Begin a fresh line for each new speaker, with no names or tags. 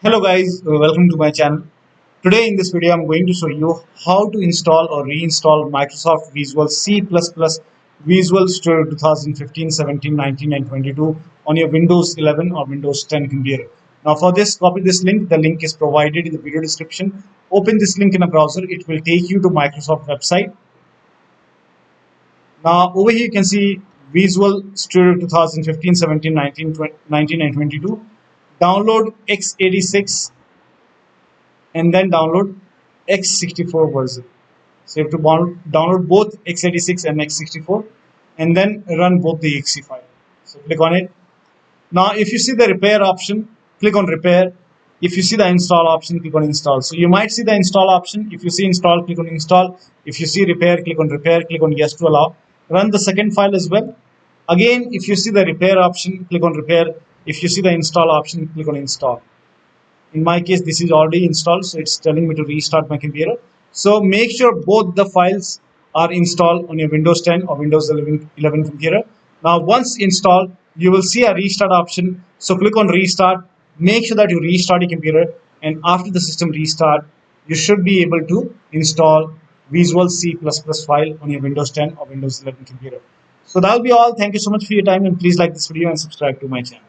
Hello guys, welcome to my channel. Today in this video I'm going to show you how to install or reinstall Microsoft Visual C++, Visual Studio 2015, 17, 19 and 22 on your Windows 11 or Windows 10 computer. Now for this, copy this link. The link is provided in the video description. Open this link in a browser. It will take you to Microsoft website. Now over here you can see Visual Studio 2015, 17, 19, 20, 19 and 22. Download x86 and then download x64 version. So you have to download both x86 and x64 and then run both the exe file. So click on it. Now if you see the repair option, click on repair. If you see the install option, click on install. So you might see the install option. If you see install, click on install. If you see repair, click on repair, click on yes to allow. Run the second file as well. Again, if you see the repair option, click on repair. If you see the install option, click on install. In my case, this is already installed, so it's telling me to restart my computer. So make sure both the files are installed on your Windows 10 or Windows 11 computer. Now once installed, you will see a restart option. So click on restart. Make sure that you restart your computer, and after the system restart, you should be able to install Visual C++ file on your Windows 10 or Windows 11 computer. So that'll be all. Thank you so much for your time, and please like this video and subscribe to my channel.